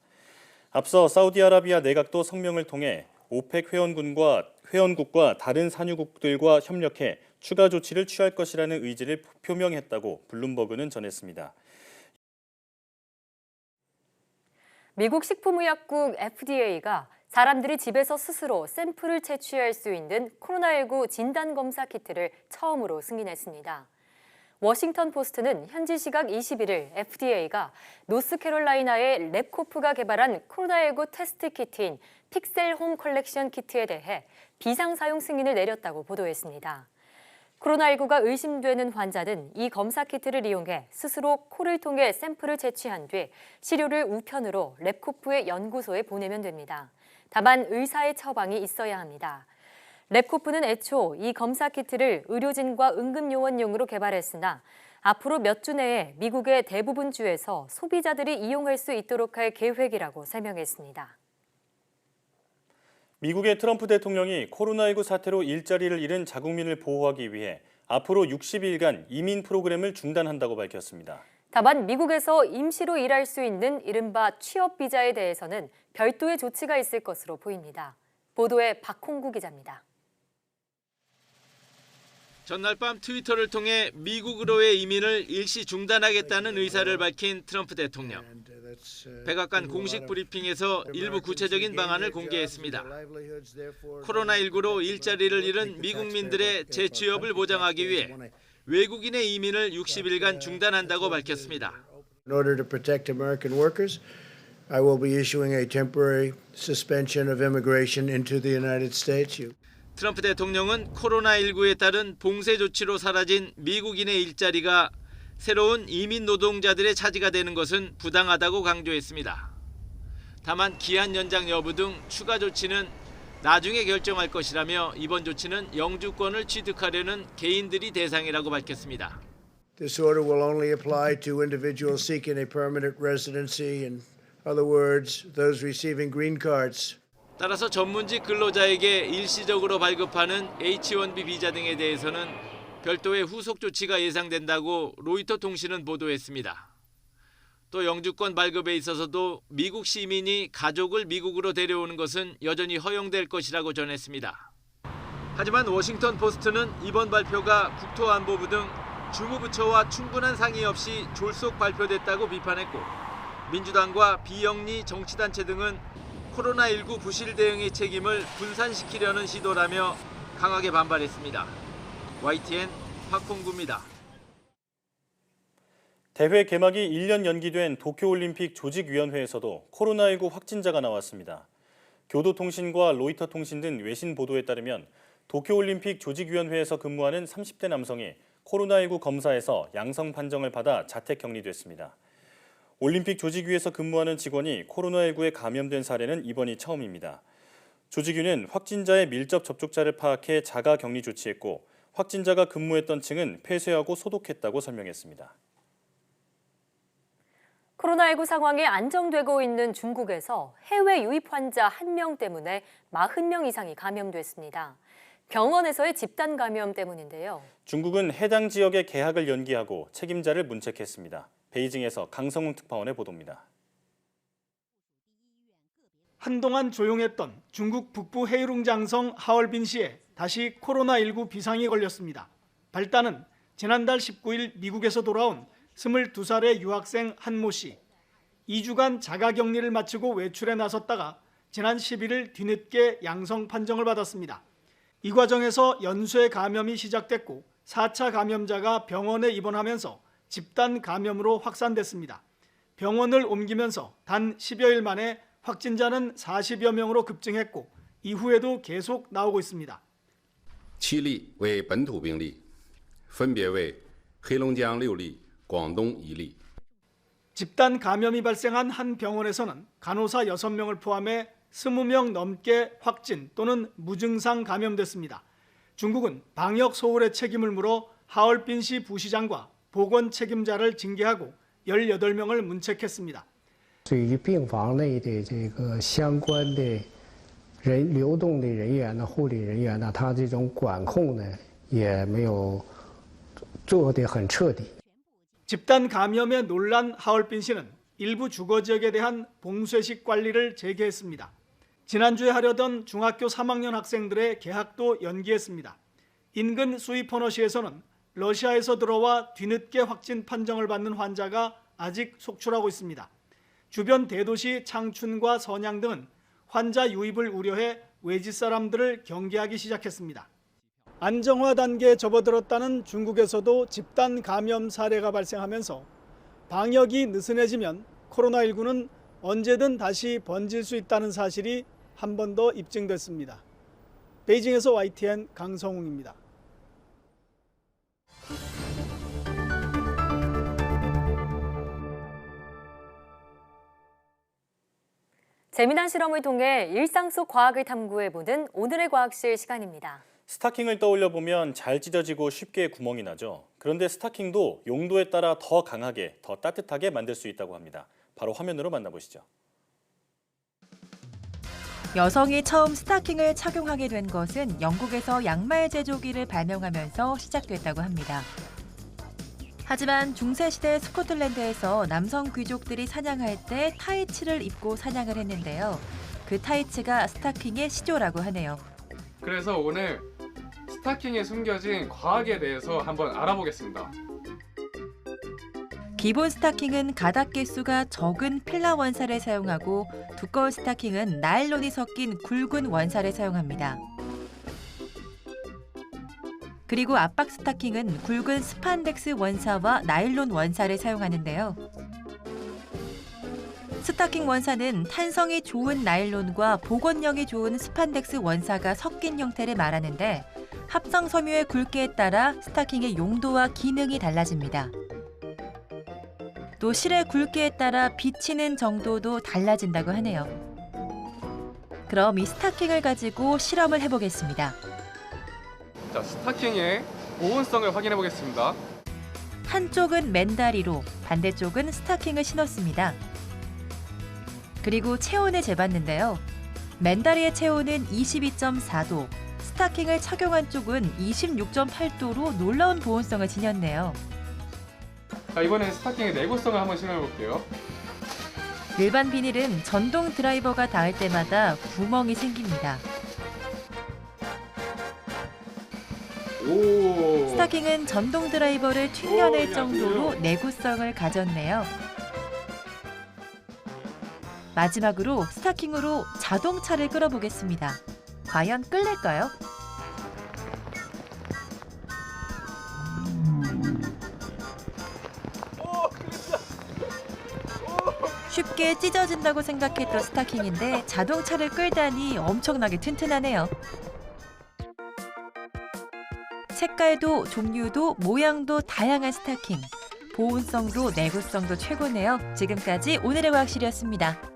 앞서 사우디아라비아 내각도 성명을 통해 오펙 회원국과 다른 산유국들과 협력해 추가 조치를 취할 것이라는 의지를 표명했다고 블룸버그는 전했습니다. 미국 식품의약국 FDA가 사람들이 집에서 스스로 샘플을 채취할 수 있는 코로나19 진단검사 키트를 처음으로 승인했습니다. 워싱턴 포스트는 현지 시각 21일 FDA가 노스캐롤라이나의 랩코프가 개발한 코로나19 테스트 키트인 픽셀 홈 컬렉션 키트에 대해 비상 사용 승인을 내렸다고 보도했습니다. 코로나19가 의심되는 환자는 이 검사 키트를 이용해 스스로 코를 통해 샘플을 채취한 뒤 시료를 우편으로 랩코프의 연구소에 보내면 됩니다. 다만 의사의 처방이 있어야 합니다. 랩코프는 애초 이 검사 키트를 의료진과 응급요원용으로 개발했으나 앞으로 몇 주 내에 미국의 대부분 주에서 소비자들이 이용할 수 있도록 할 계획이라고 설명했습니다. 미국의 트럼프 대통령이 코로나19 사태로 일자리를 잃은 자국민을 보호하기 위해 앞으로 60일간 이민 프로그램을 중단한다고 밝혔습니다. 다만 미국에서 임시로 일할 수 있는 이른바 취업 비자에 대해서는 별도의 조치가 있을 것으로 보입니다. 보도에 박홍구 기자입니다. 전날 밤 트위터를 통해 미국으로의 이민을 일시 중단하겠다는 의사를 밝힌 트럼프 대통령. 백악관 공식 브리핑에서 일부 구체적인 방안을 공개했습니다. 코로나19로 일자리를 잃은 미국민들의 재취업을 보장하기 위해 외국인의 이민을 60일간 중단한다고 밝혔습니다. In order to protect American workers, I will be issuing a temporary suspension of immigration into the United States. 트럼프 대통령은 코로나19에 따른 봉쇄 조치로 사라진 미국인의 일자리가 새로운 이민 노동자들의 차지가 되는 것은 부당하다고 강조했습니다. 다만 기한 연장 여부 등 추가 조치는 나중에 결정할 것이라며 이번 조치는 영주권을 취득하려는 개인들이 대상이라고 밝혔습니다. This order will only apply to individuals seeking a permanent residency. In other words, those receiving green cards. 따라서 전문직 근로자에게 일시적으로 발급하는 H-1B 비자 등에 대해서는 별도의 후속 조치가 예상된다고 로이터 통신은 보도했습니다. 또 영주권 발급에 있어서도 미국 시민이 가족을 미국으로 데려오는 것은 여전히 허용될 것이라고 전했습니다. 하지만 워싱턴 포스트는 이번 발표가 국토안보부 등 주무부처와 충분한 상의 없이 졸속 발표됐다고 비판했고 민주당과 비영리 정치단체 등은 코로나19 부실 대응의 책임을 분산시키려는 시도라며 강하게 반발했습니다. YTN 박홍구입니다. 대회 개막이 1년 연기된 도쿄올림픽 조직위원회에서도 코로나19 확진자가 나왔습니다. 교도통신과 로이터 통신 등 외신 보도에 따르면 도쿄올림픽 조직위원회에서 근무하는 30대 남성이 코로나19 검사에서 양성 판정을 받아 자택 격리됐습니다. 올림픽 조직위에서 근무하는 직원이 코로나19에 감염된 사례는 이번이 처음입니다. 조직위는 확진자의 밀접 접촉자를 파악해 자가 격리 조치했고 확진자가 근무했던 층은 폐쇄하고 소독했다고 설명했습니다. 코로나19 상황이 안정되고 있는 중국에서 해외 유입 환자 1명 때문에 40명 이상이 감염됐습니다. 병원에서의 집단 감염 때문인데요. 중국은 해당 지역의 개학을 연기하고 책임자를 문책했습니다. 베이징에서 강성훈 특파원의 보도입니다. 한동안 조용했던 중국 북부 헤이룽장성 하얼빈시에 다시 코로나19 비상이 걸렸습니다. 발단은 지난달 19일 미국에서 돌아온 22살의 유학생 한모 씨. 2주간 자가격리를 마치고 외출에 나섰다가 지난 11일 뒤늦게 양성 판정을 받았습니다. 이 과정에서 연쇄 감염이 시작됐고 4차 감염자가 병원에 입원하면서 집단 감염으로 확산됐습니다. 병원을 옮기면서 단 10여일 만에 확진자는 40여 명으로 급증했고 이후에도 계속 나오고 있습니다. 7例为本土病例，分别为黑龙江6例、广东1例。 집단 감염이 발생한 한 병원에서는 간호사 6명을 포함해 20명 넘게 확진 또는 무증상 감염됐습니다. 중국은 방역 소홀의 책임을 물어 하얼빈시 부시장과 보건 책임자를 징계하고 18명을 문책했습니다. 对于病房内的这个相关的流动的人员呢、护理人员呢，他这种管控呢也没有做得很彻底。 집단 감염에 놀란 하얼빈시는 일부 주거 지역에 대한 봉쇄식 관리를 재개했습니다. 지난주에 하려던 중학교 3학년 학생들의 개학도 연기했습니다. 인근 수이퍼너시에서는 러시아에서 들어와 뒤늦게 확진 판정을 받는 환자가 아직 속출하고 있습니다. 주변 대도시 창춘과 선양 등은 환자 유입을 우려해 외지 사람들을 경계하기 시작했습니다. 안정화 단계에 접어들었다는 중국에서도 집단 감염 사례가 발생하면서 방역이 느슨해지면 코로나19는 언제든 다시 번질 수 있다는 사실이 한 번 더 입증됐습니다. 베이징에서 YTN 강성웅입니다. 재미난 실험을 통해 일상 속 과학을 탐구해보는 오늘의 과학실 시간입니다. 스타킹을 떠올려 보면 잘 찢어지고 쉽게 구멍이 나죠. 그런데 스타킹도 용도에 따라 더 강하게, 더 따뜻하게 만들 수 있다고 합니다. 바로 화면으로 만나보시죠. 여성이 처음 스타킹을 착용하게 된 것은 영국에서 양말 제조기를 발명하면서 시작됐다고 합니다. 하지만 중세시대 스코틀랜드에서 남성 귀족들이 사냥할 때 타이츠를 입고 사냥을 했는데요. 그 타이츠가 스타킹의 시조라고 하네요. 그래서 오늘 스타킹에 숨겨진 과학에 대해서 한번 알아보겠습니다. 기본 스타킹은 가닥 개수가 적은 필라 원사를 사용하고 두꺼운 스타킹은 나일론이 섞인 굵은 원사를 사용합니다. 그리고 압박 스타킹은 굵은 스판덱스 원사와 나일론 원사를 사용하는데요. 스타킹 원사는 탄성이 좋은 나일론과 복원력이 좋은 스판덱스 원사가 섞인 형태를 말하는데 합성 섬유의 굵기에 따라 스타킹의 용도와 기능이 달라집니다. 또 실의 굵기에 따라 비치는 정도도 달라진다고 하네요. 그럼 이 스타킹을 가지고 실험을 해보겠습니다. 자, 스타킹의 보온성을 확인해 보겠습니다. 한쪽은 맨다리로, 반대쪽은 스타킹을 신었습니다. 그리고 체온을 재봤는데요. 맨다리의 체온은 22.4도, 스타킹을 착용한 쪽은 26.8도로 놀라운 보온성을 지녔네요. 자, 이번엔 스타킹의 내구성을 한번 실험해 볼게요. 일반 비닐은 전동 드라이버가 닿을 때마다 구멍이 생깁니다. 오. 스타킹은 전동 드라이버를 튕겨낼 정도로 내구성을 가졌네요. 마지막으로 스타킹으로 자동차를 끌어보겠습니다. 과연 끌릴까요? 쉽게 찢어진다고 생각했던 스타킹인데 자동차를 끌다니 엄청나게 튼튼하네요. 색깔도 종류도 모양도 다양한 스타킹. 보온성도 내구성도 최고네요. 지금까지 오늘의 과학실이었습니다.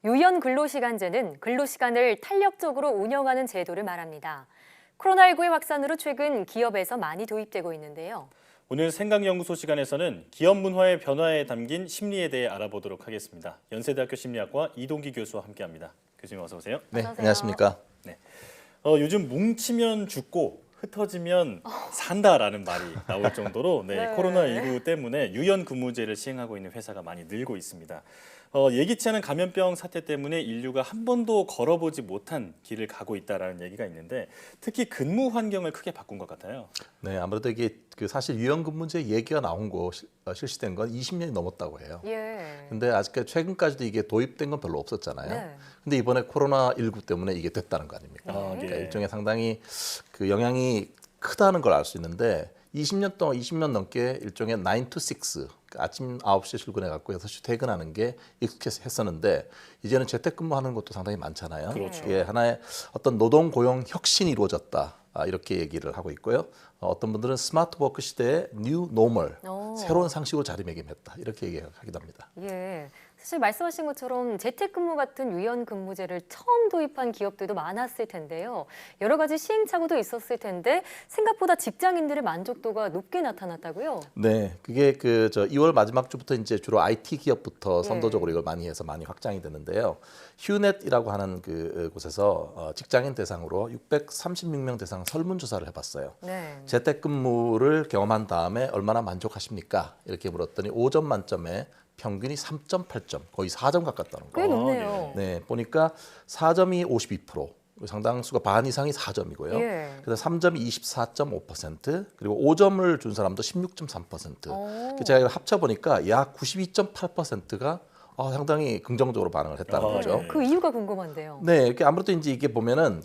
유형 유연 근로시간제는 근로시간을 탄력적으로 운영하는 제도를 말합니다. 코로나19의 확산으로 최근 기업에서 많이 도입되고 있는데요. 오늘 생각연구소 시간에서는 기업 문화의 변화에 담긴 심리에 대해 알아보도록 하겠습니다. 연세대학교 심리학과 이동기 교수와 함께합니다. 교수님 어서 오세요. 네, 안녕하십니까. 네, 요즘 뭉치면 죽고 흩어지면 산다라는 말이 나올 정도로 네. 코로나19 때문에 유연 근무제를 시행하고 있는 회사가 많이 늘고 있습니다. 예기치 않은 감염병 사태 때문에 인류가 한 번도 걸어보지 못한 길을 가고 있다라는 얘기가 있는데 특히 근무 환경을 크게 바꾼 것 같아요. 네, 아무래도 이게 사실 유연 근무제 얘기가 나온 거 실시된 건 20년이 넘었다고 해요. 예. 근데 아직까지 최근까지도 이게 도입된 건 별로 없었잖아요. 네. 근데 이번에 코로나19 때문에 이게 됐다는 거 아닙니까? 그러니까 일종의 상당히 그 영향이 크다는 걸 알 수 있는데 20년 넘게 일종의 9 to 6, 아침 9시에 출근해 갖고 6시 퇴근하는 게 익숙했었는데 이제는 재택근무하는 것도 상당히 많잖아요. 그렇죠. 이게 하나의 어떤 노동 고용 혁신이 이루어졌다. 이렇게 얘기를 하고 있고요. 어떤 분들은 스마트 워크 시대의 뉴 노멀, 새로운 상식으로 자리매김했다. 이렇게 얘기하기도 합니다. 예. 사실 말씀하신 것처럼 재택근무 같은 유연 근무제를 처음 도입한 기업들도 많았을 텐데요. 여러 가지 시행착오도 있었을 텐데 생각보다 직장인들의 만족도가 높게 나타났다고요? 네, 그게 2월 마지막 주부터 이제 주로 IT 기업부터 선도적으로 이걸 많이 해서 많이 확장이 됐는데요. 휴넷이라고 하는 곳에서 직장인 대상으로 636명 대상 설문조사를 해봤어요. 네. 재택근무를 경험한 다음에 얼마나 만족하십니까? 이렇게 물었더니 5점 만점에 평균이 3.8점, 거의 4점 가깝다는 꽤 거예요. 높네요. 네, 보니까 4점이 52%, 상당수가 반 이상이 4점이고요. 예. 그래서 3점이 24.5%, 그리고 5점을 준 사람도 16.3%. 제가 이걸 합쳐보니까 약 92.8%가 상당히 긍정적으로 반응을 했다는 거죠. 그 이유가 궁금한데요. 네, 이렇게 아무래도 이제 이게 보면은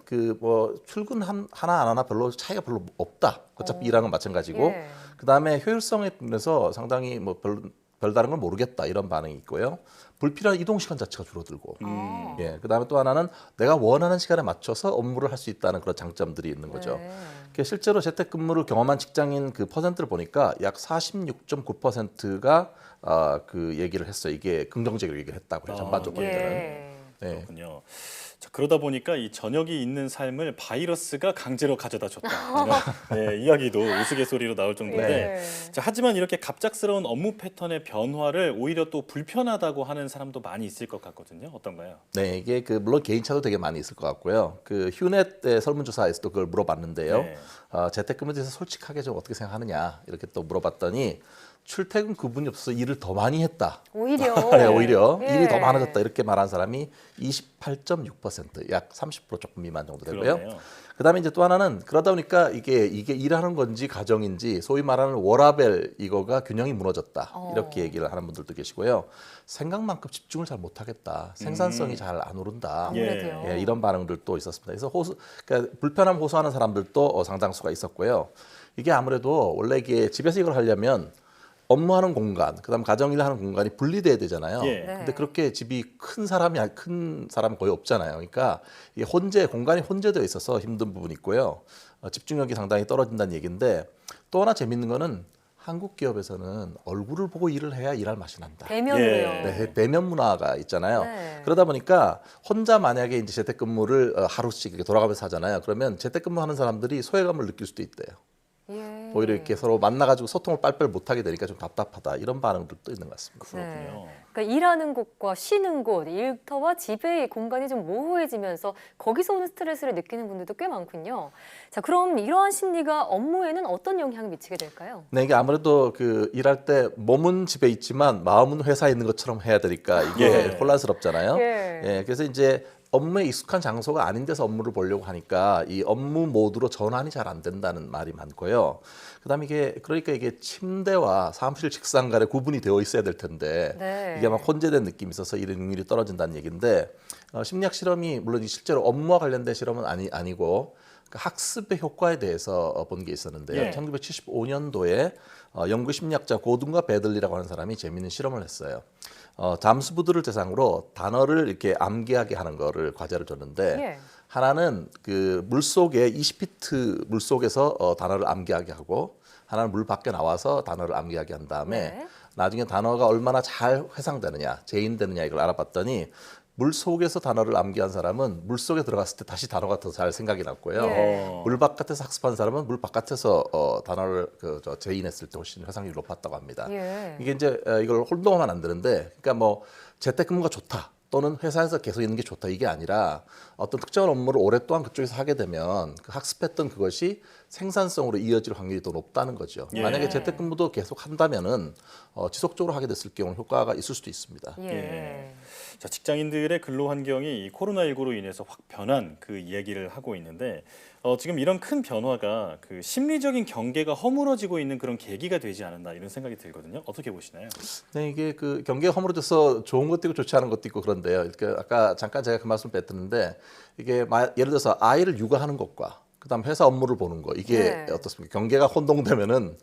출근 하나 안 하나 별로 차이가 별로 없다. 어차피 일하는 건 마찬가지고. 예. 그다음에 효율성에 대해서 상당히 별다른 걸 모르겠다 이런 반응이 있고요. 불필요한 이동 시간 자체가 줄어들고, 예, 그다음에 또 하나는 내가 원하는 시간에 맞춰서 업무를 할 수 있다는 그런 장점들이 있는 거죠. 실제로 재택근무를 경험한 직장인 그 퍼센트를 보니까 약 46.9%가 그 얘기를 했어요. 이게 긍정적으로 얘기를 했다고요. 전반적으로. 네. 그렇군요. 자, 그러다 보니까 이 저녁이 있는 삶을 바이러스가 강제로 가져다 줬다. 이런 이야기도 우스갯소리로 나올 정도인데 자, 하지만 이렇게 갑작스러운 업무 패턴의 변화를 오히려 또 불편하다고 하는 사람도 많이 있을 것 같거든요. 어떤가요? 네, 이게 물론 개인차도 되게 많이 있을 것 같고요. 휴넷 때 설문조사에서도 그걸 물어봤는데요. 재택근무에 대해서 솔직하게 좀 어떻게 생각하느냐 이렇게 또 물어봤더니 출퇴근 구분이 없어서 일을 더 많이 했다. 오히려. 네, 오히려 일이 더 많아졌다 이렇게 말한 사람이 28.6%, 약 30% 조금 미만 정도 되고요. 그다음에 이제 또 하나는 그러다 보니까 이게 일하는 건지 가정인지 소위 말하는 워라밸 이거가 균형이 무너졌다. 이렇게 얘기를 하는 분들도 계시고요. 생각만큼 집중을 잘 못하겠다. 생산성이 잘 안 오른다. 예, 이런 반응들도 있었습니다. 그래서 그러니까 불편함 호소하는 사람들도 상당수가 있었고요. 이게 아무래도 원래 이게 집에서 이걸 하려면 업무하는 공간, 그다음 가정일 하는 공간이 분리돼야 되잖아요. 근데 그렇게 집이 큰 사람은 거의 없잖아요. 그러니까 이게 공간이 혼재되어 있어서 힘든 부분이 있고요. 집중력이 상당히 떨어진다는 얘기인데 또 하나 재밌는 거는 한국 기업에서는 얼굴을 보고 일을 해야 일할 맛이 난다. 대면으로요. 네, 대면 문화가 있잖아요. 그러다 보니까 혼자 만약에 이제 재택근무를 하루씩 이렇게 돌아가면서 하잖아요. 그러면 재택근무하는 사람들이 소외감을 느낄 수도 있대요. 오히려 이렇게 서로 만나가지고 소통을 빨리빨리 못하게 되니까 좀 답답하다 이런 반응들도 있는 것 같습니다. 그렇군요. 그러니까 일하는 곳과 쉬는 곳, 일터와 집의 공간이 좀 모호해지면서 거기서 오는 스트레스를 느끼는 분들도 꽤 많군요. 자, 그럼 이러한 심리가 업무에는 어떤 영향을 미치게 될까요? 네, 이게 아무래도 일할 때 몸은 집에 있지만 마음은 회사에 있는 것처럼 해야 되니까 이게 혼란스럽잖아요. 예, 그래서 이제 업무에 익숙한 장소가 아닌 데서 업무를 보려고 하니까 이 업무 모드로 전환이 잘 안 된다는 말이 많고요. 그다음에 그러니까 이게 침대와 사무실 책상 간에 구분이 되어 있어야 될 텐데 이게 막 혼재된 느낌이 있어서 일의 능률이 떨어진다는 얘기인데 심리학 실험이 물론 실제로 업무와 관련된 실험은 아니고 학습의 효과에 대해서 본 게 있었는데요. 1975년도에 영국 심리학자 고든과 베들리라고 하는 사람이 재미있는 실험을 했어요. 잠수부들을 대상으로 단어를 이렇게 암기하게 하는 거를 과제를 줬는데 하나는 물속에 20피트 물속에서 단어를 암기하게 하고 하나는 물 밖에 나와서 단어를 암기하게 한 다음에 나중에 단어가 얼마나 잘 회상되느냐, 재인되느냐 이걸 알아봤더니 물 속에서 단어를 암기한 사람은 물 속에 들어갔을 때 다시 단어가 더 잘 생각이 났고요. 예. 물 바깥에서 학습한 사람은 물 바깥에서 단어를 재인했을 때 훨씬 회상률이 높았다고 합니다. 예. 이게 이제 이걸 혼동하면 안 되는데, 그러니까 뭐 재택근무가 좋다. 또는 회사에서 계속 있는 게 좋다 이게 아니라 어떤 특정한 업무를 오랫동안 그쪽에서 하게 되면 그 학습했던 그것이 생산성으로 이어질 확률이 더 높다는 거죠. 예. 만약에 재택근무도 계속 한다면은 지속적으로 하게 됐을 경우 효과가 있을 수도 있습니다. 예. 자, 직장인들의 근로 환경이 이 코로나19로 인해서 확 변한 그 이야기를 하고 있는데 지금 이런 큰 변화가 그 심리적인 경계가 허물어지고 있는 그런 계기가 되지 않았나 이런 생각이 들거든요. 어떻게 보시나요? 네, 이게 그 경계가 허물어져서 좋은 것도 있고 좋지 않은 것도 있고 그런데요. 이렇게 아까 잠깐 제가 그 말씀 뱉었는데 이게 예를 들어서 아이를 육아하는 것과 그다음 회사 업무를 보는 거 이게 어떻습니까? 경계가 혼동되면은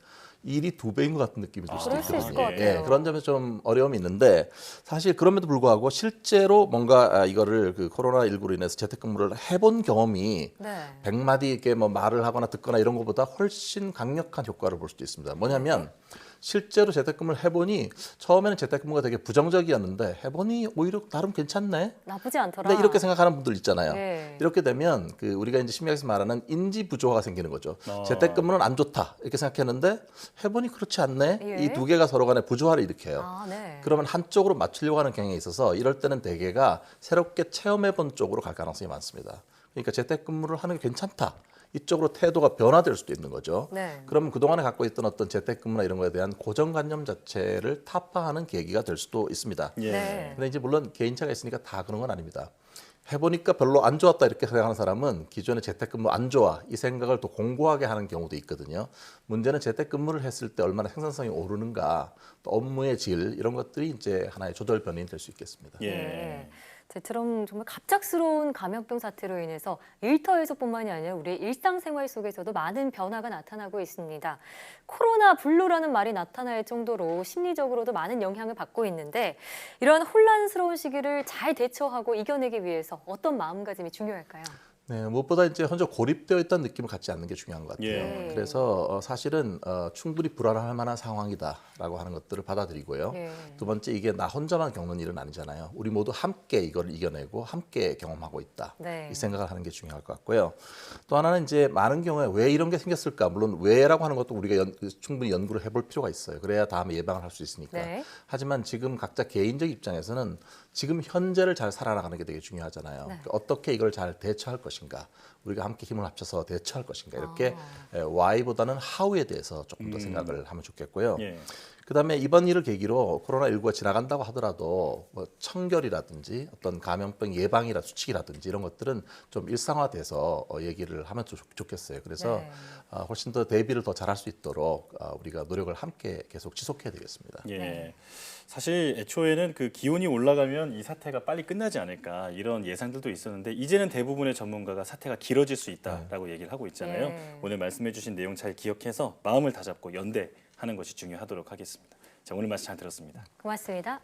일이 2배인 것 같은 느낌이 들 수도 그럴 수 있을 있거든요. 것 같아요. 예, 그런 점에서 좀 어려움이 있는데 사실 그럼에도 불구하고 실제로 뭔가 이거를 그 코로나19로 인해서 재택근무를 해본 경험이 100마디 이렇게 뭐 말을 하거나 듣거나 이런 것보다 훨씬 강력한 효과를 볼 수도 있습니다. 뭐냐면 실제로 재택근무를 해보니 처음에는 재택근무가 되게 부정적이었는데 해보니 오히려 나름 괜찮네. 나쁘지 않더라. 근데 이렇게 생각하는 분들 있잖아요. 네. 이렇게 되면 그 우리가 이제 심리학에서 말하는 인지 부조화가 생기는 거죠. 재택근무는 안 좋다 이렇게 생각했는데 해보니 그렇지 않네. 예. 이 두 개가 서로 간에 부조화를 일으켜요. 아, 네. 그러면 한쪽으로 맞추려고 하는 경향이 있어서 이럴 때는 대개가 새롭게 체험해본 쪽으로 갈 가능성이 많습니다. 그러니까 재택근무를 하는 게 괜찮다. 이쪽으로 태도가 변화될 수도 있는 거죠. 네. 그러면 그동안에 갖고 있던 어떤 재택근무나 이런 거에 대한 고정관념 자체를 타파하는 계기가 될 수도 있습니다. 예. 네. 근데 이제 물론 개인차가 있으니까 다 그런 건 아닙니다. 해보니까 별로 안 좋았다 이렇게 생각하는 사람은 기존에 재택근무 안 좋아 이 생각을 또 공고하게 하는 경우도 있거든요. 문제는 재택근무를 했을 때 얼마나 생산성이 오르는가, 또 업무의 질 이런 것들이 이제 하나의 조절 변인이 될 수 있겠습니다. 예. 저처럼 정말 갑작스러운 감염병 사태로 인해서 일터에서뿐만이 아니라 우리의 일상생활 속에서도 많은 변화가 나타나고 있습니다. 코로나 블루라는 말이 나타날 정도로 심리적으로도 많은 영향을 받고 있는데 이런 혼란스러운 시기를 잘 대처하고 이겨내기 위해서 어떤 마음가짐이 중요할까요? 네, 무엇보다 이제 혼자 고립되어 있다는 느낌을 갖지 않는 게 중요한 것 같아요. 예. 그래서 사실은 충분히 불안할 만한 상황이다라고 하는 것들을 받아들이고요. 예. 두 번째, 이게 나 혼자만 겪는 일은 아니잖아요. 우리 모두 함께 이걸 이겨내고 함께 경험하고 있다. 네. 이 생각을 하는 게 중요할 것 같고요. 또 하나는 이제 많은 경우에 왜 이런 게 생겼을까? 물론 왜라고 하는 것도 우리가 충분히 연구를 해볼 필요가 있어요. 그래야 다음에 예방을 할 수 있으니까. 네. 하지만 지금 각자 개인적 입장에서는 지금 현재를 잘 살아나가는 게 되게 중요하잖아요. 네. 그러니까 어떻게 이걸 잘 대처할 것인가, 우리가 함께 힘을 합쳐서 대처할 것인가 이렇게 why보다는 how에 대해서 조금 더 생각을 하면 좋겠고요. 예. 그다음에 이번 일을 계기로 코로나19가 지나간다고 하더라도 뭐 청결이라든지 어떤 감염병 예방이라 수칙이라든지 이런 것들은 좀 일상화돼서 얘기를 하면 좋겠어요. 그래서 훨씬 더 대비를 더 잘할 수 있도록 우리가 노력을 함께 계속 지속해야 되겠습니다. 예. 사실 애초에는 그 기온이 올라가면 이 사태가 빨리 끝나지 않을까 이런 예상들도 있었는데 이제는 대부분의 전문가가 사태가 길어질 수 있다라고 얘기를 하고 있잖아요. 네. 오늘 말씀해주신 내용 잘 기억해서 마음을 다잡고 연대하는 것이 중요하도록 하겠습니다. 자, 오늘 말씀 잘 들었습니다. 고맙습니다.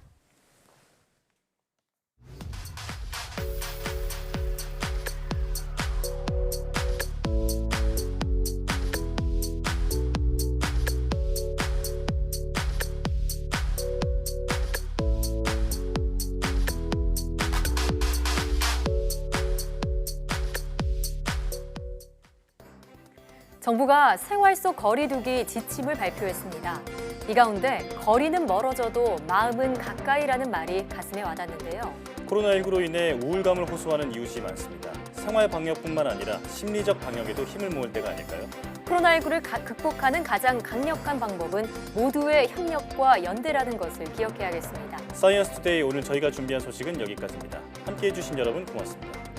정부가 생활 속 거리두기 지침을 발표했습니다. 이 가운데 거리는 멀어져도 마음은 가까이라는 말이 가슴에 와닿는데요. 코로나19로 인해 우울감을 호소하는 이웃이 많습니다. 생활 방역뿐만 아니라 심리적 방역에도 힘을 모을 때가 아닐까요? 코로나19를 극복하는 가장 강력한 방법은 모두의 협력과 연대라는 것을 기억해야겠습니다. 사이언스 투데이 오늘 저희가 준비한 소식은 여기까지입니다. 함께해 주신 여러분 고맙습니다.